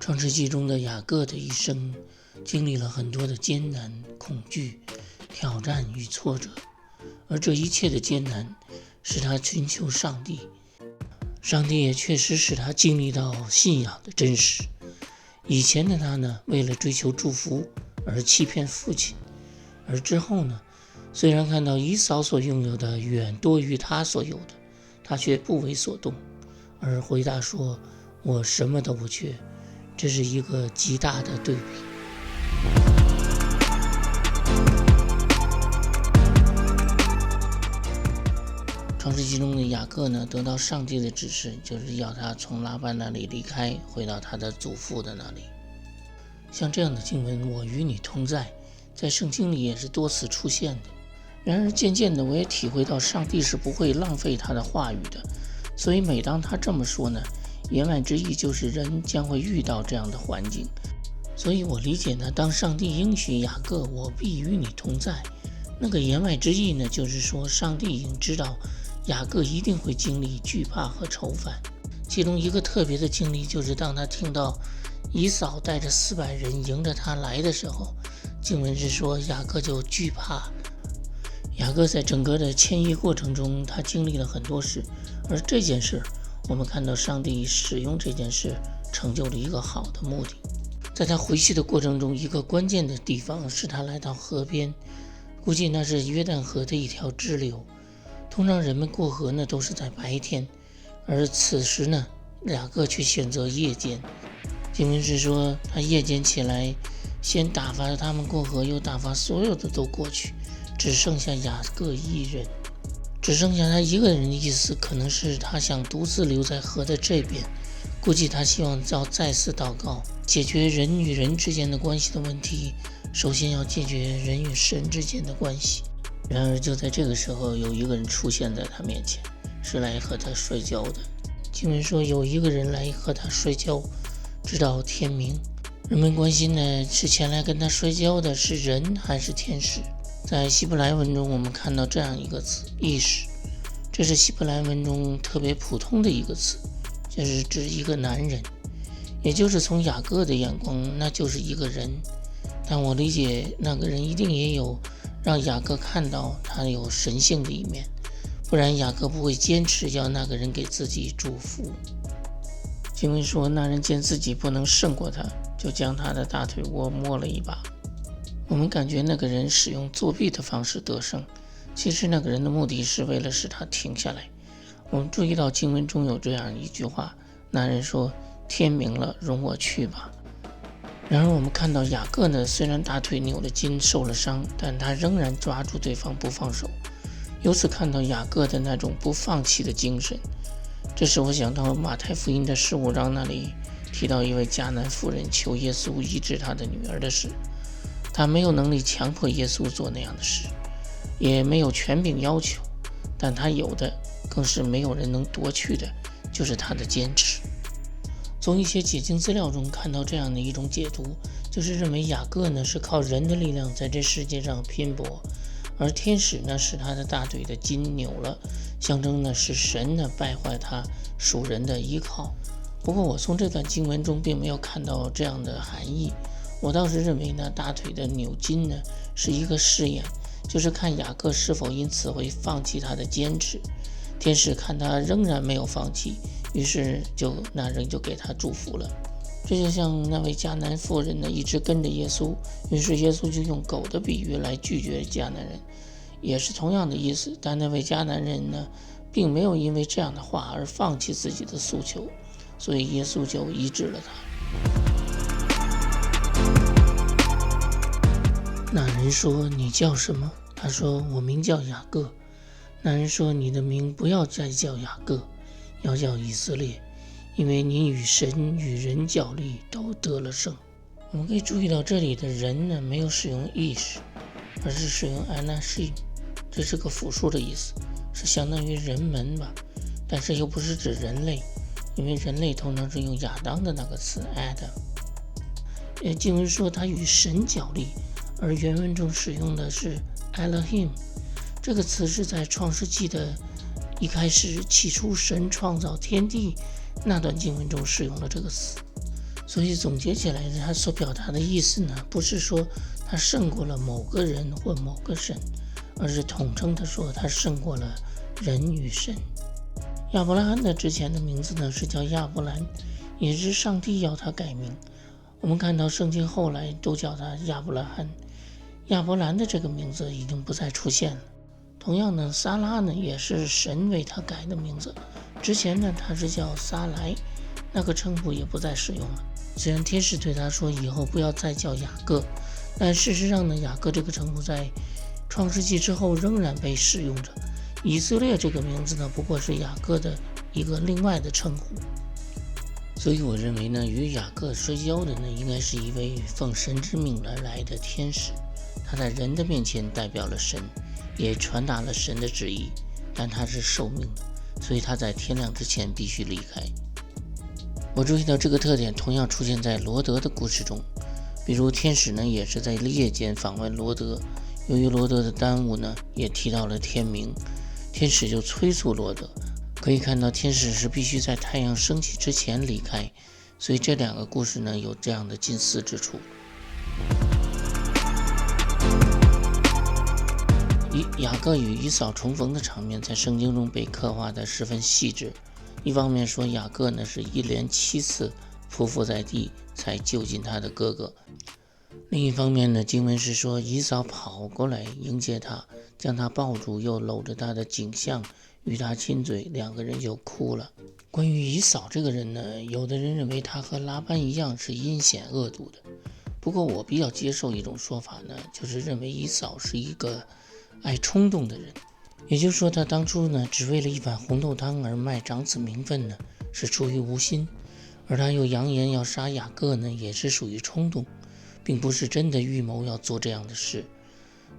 创世纪中的雅各的一生经历了很多的艰难、恐惧、挑战与挫折，而这一切的艰难使他寻求上帝，上帝也确实使他经历到信仰的真实。以前的他呢，为了追求祝福而欺骗父亲，而之后呢，虽然看到以扫所拥有的远多于他所有的，他却不为所动，而回答说：“我什么都不缺。”这是一个极大的对比。创世纪中的雅各呢，得到上帝的指示，就是要他从拉班那里离开，回到他的祖父的那里。像这样的经文，我与你同在，在圣经里也是多次出现的。然而渐渐的，我也体会到上帝是不会浪费他的话语的，所以每当他这么说呢，言外之意就是人将会遇到这样的环境。所以我理解呢，当上帝应许雅各我必与你同在，那个言外之意呢，就是说上帝已经知道雅各一定会经历惧怕和愁烦。其中一个特别的经历，就是当他听到以扫带着400人迎着他来的时候，经文是说雅各就惧怕。雅各在整个的迁移过程中，他经历了很多事，而这件事我们看到上帝使用这件事成就了一个好的目的。在他回去的过程中，一个关键的地方是他来到河边，估计那是约旦河的一条支流。通常人们过河呢都是在白天，而此时呢雅各却选择夜间。经文是说他夜间起来，先打发他们过河，又打发所有的都过去，只剩下雅各一人。只剩下他一个人的意思，可能是他想独自留在河的这边，估计他希望要再次祷告，解决人与人之间的关系的问题，首先要解决人与神之间的关系。然而就在这个时候，有一个人出现在他面前，是来和他摔跤的。经文说有一个人来和他摔跤，直到天明。人们关心呢，是前来跟他摔跤的是人还是天使？在希伯来文中，我们看到这样一个词，意识。这是希伯来文中特别普通的一个词，就是指一个男人，也就是从雅各的眼光，那就是一个人。但我理解那个人一定也有让雅各看到他有神性的一面，不然雅各不会坚持要那个人给自己祝福。经文说那人见自己不能胜过他，就将他的大腿窝摸了一把。我们感觉那个人使用作弊的方式得胜，其实那个人的目的是为了使他停下来。我们注意到经文中有这样一句话，那人说天明了，容我去吧。然而我们看到雅各呢，虽然大腿扭了筋受了伤，但他仍然抓住对方不放手，由此看到雅各的那种不放弃的精神。这使我想到马太福音的15章那里提到一位迦南妇人求耶稣医治她的女儿的事。他没有能力强迫耶稣做那样的事，也没有权柄要求，但他有的更是没有人能夺去的，就是他的坚持。从一些解经资料中看到这样的一种解读，就是认为雅各呢是靠人的力量在这世界上拼搏，而天使呢使他的大腿的筋扭了，象征呢是神呢败坏他属人的依靠。不过我从这段经文中并没有看到这样的含义，我倒是认为呢，大腿的扭筋呢是一个试验，就是看雅各是否因此会放弃他的坚持。天使看他仍然没有放弃，于是那人就给他祝福了。这就像那位迦南妇人呢一直跟着耶稣，于是耶稣就用狗的比喻来拒绝迦南人，也是同样的意思。但那位迦南人呢并没有因为这样的话而放弃自己的诉求，所以耶稣就医治了他。那人说你叫什么？他说我名叫雅各。那人说你的名不要再叫雅各，要叫以色列，因为你与神与人较力都得了胜。我们可以注意到这里的人呢没有使用意识，而是使用 anashim， 这是个复数的意思，是相当于人们吧，但是又不是指人类，因为人类通常是用亚当的那个词 Adam。经文说他与神较力，而原文中使用的是 Elohim， 这个词是在创世纪的一开始起初神创造天地那段经文中使用了这个词。所以总结起来，他所表达的意思呢，不是说他胜过了某个人或某个神，而是统称的说他胜过了人与神。亚伯拉罕的之前的名字呢是叫亚伯兰，也是上帝要他改名。我们看到圣经后来都叫他亚伯拉罕，亚伯兰的这个名字已经不再出现了。同样呢，撒拉呢也是神为他改的名字，之前呢他是叫撒莱，那个称呼也不再使用了。虽然天使对他说以后不要再叫雅各，但事实上呢，雅各这个称呼在创世纪之后仍然被使用着。以色列这个名字呢，不过是雅各的一个另外的称呼。所以我认为呢，与雅各摔跤的呢，应该是一位奉神之命而来的天使，他在人的面前代表了神，也传达了神的旨意，但他是受命的，所以他在天亮之前必须离开。我注意到这个特点同样出现在罗德的故事中，比如天使呢也是在夜间访问罗德，由于罗德的耽误呢，也提到了天明，天使就催促罗德。可以看到天使是必须在太阳升起之前离开，所以这两个故事呢有这样的近似之处。雅各与以扫重逢的场面在圣经中被刻画得十分细致。一方面说雅各呢是一连7次匍匐在地才救进他的哥哥，另一方面呢，经文是说以扫跑过来迎接他，将他抱住，又搂着他的颈项与他亲嘴，两个人就哭了。关于以扫这个人呢，有的人认为他和拉班一样是阴险恶毒的，不过我比较接受一种说法呢，就是认为以扫是一个爱冲动的人，也就是说他当初呢只为了一碗红豆汤而卖长子名分呢，是出于无心，而他又扬言要杀雅各呢，也是属于冲动，并不是真的预谋要做这样的事。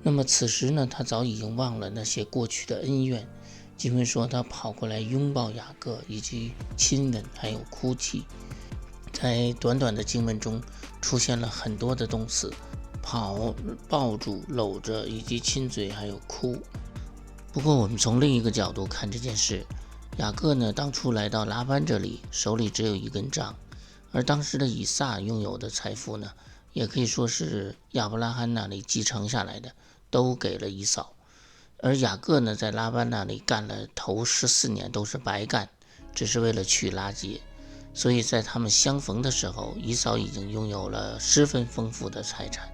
那么此时呢，他早已经忘了那些过去的恩怨。经文说他跑过来拥抱雅各，以及亲吻还有哭泣。在短短的经文中出现了很多的动词，跑、抱住、搂着，以及亲嘴还有哭。不过我们从另一个角度看这件事，雅各呢当初来到拉班这里，手里只有一根杖，而当时的以撒拥有的财富呢，也可以说是亚伯拉罕那里继承下来的，都给了以扫。而雅各呢，在拉班那里干了头14年都是白干，只是为了取拉结。所以在他们相逢的时候，以扫已经拥有了十分丰富的财产。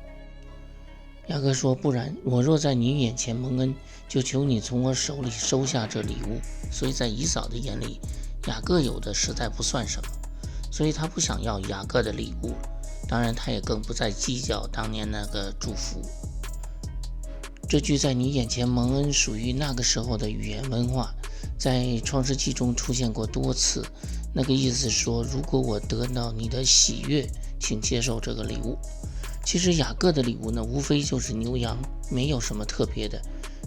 雅各说，不然我若在你眼前蒙恩，就求你从我手里收下这礼物。所以在以扫的眼里，雅各有的实在不算什么，所以他不想要雅各的礼物，当然他也更不再计较当年那个祝福。这句在你眼前蒙恩属于那个时候的语言文化，在创世纪中出现过多次，那个意思说，如果我得到你的喜悦，请接受这个礼物。其实雅各的礼物呢，无非就是牛羊，没有什么特别的，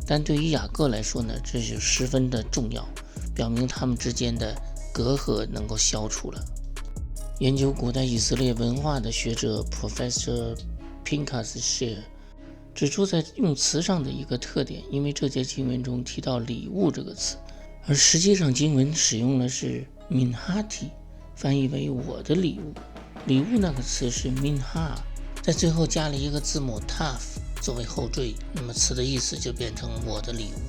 但对于雅各来说呢，这是十分的重要，表明他们之间的隔阂能够消除了。研究古代以色列文化的学者 Professor Pinchas Share指出，在用词上的一个特点，因为这节经文中提到礼物这个词，而实际上经文使用的是 minhati， 翻译为我的礼物。礼物那个词是 minha， 在最后加了一个字母 taf 作为后缀，那么词的意思就变成我的礼物。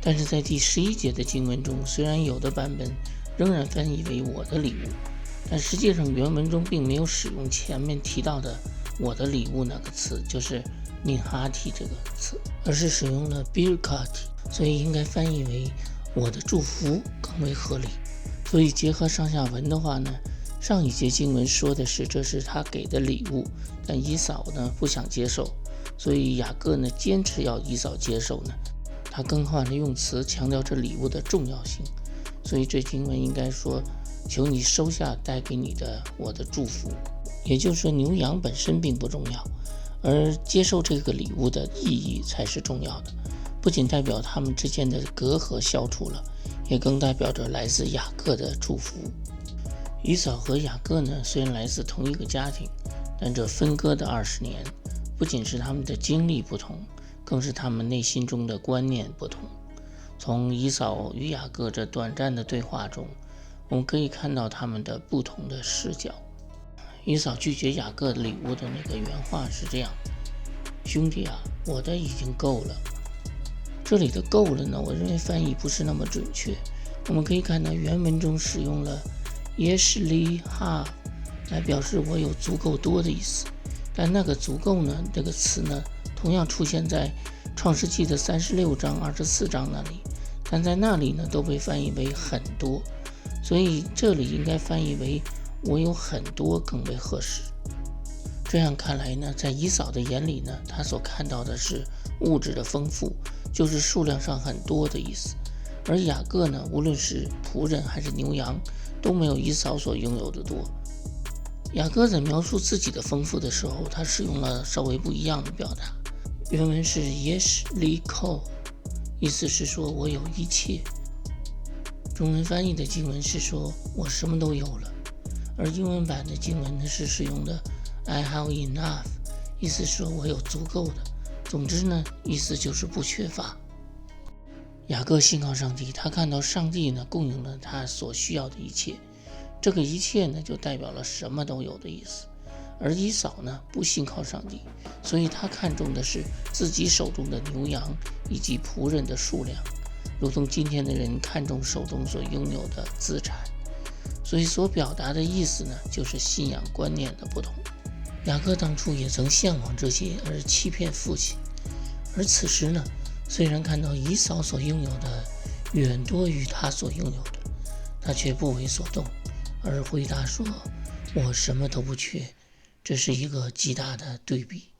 但是在第11节的经文中，虽然有的版本仍然翻译为我的礼物，但实际上原文中并没有使用前面提到的我的礼物那个词，就是minhati 这个词，而是使用了 birkati， 所以应该翻译为我的祝福更为合理。所以结合上下文的话呢，上一节经文说的是这是他给的礼物，但以扫呢不想接受，所以雅各呢坚持要以扫接受呢，他更换了用词，强调这礼物的重要性。所以这经文应该说，求你收下带给你的我的祝福。也就是说，牛羊本身并不重要，而接受这个礼物的意义才是重要的，不仅代表他们之间的隔阂消除了，也更代表着来自雅各的祝福。以扫和雅各呢，虽然来自同一个家庭，但这分割的20年，不仅是他们的经历不同，更是他们内心中的观念不同。从以扫与雅各这短暂的对话中，我们可以看到他们的不同的视角。以扫拒绝雅各礼物的那个原话是这样：兄弟啊，我的已经够了。这里的够了呢，我认为翻译不是那么准确。我们可以看到原文中使用了 yesh li have 来表示我有足够多的意思，但那个足够呢这个词呢同样出现在创世纪的36章24章那里，但在那里呢都被翻译为很多，所以这里应该翻译为我有很多更为合适。这样看来呢，在以扫的眼里呢，他所看到的是物质的丰富，就是数量上很多的意思，而雅各呢，无论是仆人还是牛羊，都没有以扫所拥有的多。雅各在描述自己的丰富的时候，他使用了稍微不一样的表达。原文是 yesh li kol， 意思是说我有一切。中文翻译的经文是说我什么都有了，而英文版的经文呢是使用的 I have enough， 意思说我有足够的。总之呢，意思就是不缺乏。雅各信靠上帝，他看到上帝呢供应了他所需要的一切，这个一切呢就代表了什么都有的意思。而以扫呢不信靠上帝，所以他看重的是自己手中的牛羊以及仆人的数量，如同今天的人看重手中所拥有的资产。所以所表达的意思呢，就是信仰观念的不同。雅各当初也曾向往这些而欺骗父亲，而此时呢，虽然看到以扫所拥有的远多于他所拥有的，他却不为所动，而回答说：“我什么都不缺。”这是一个极大的对比。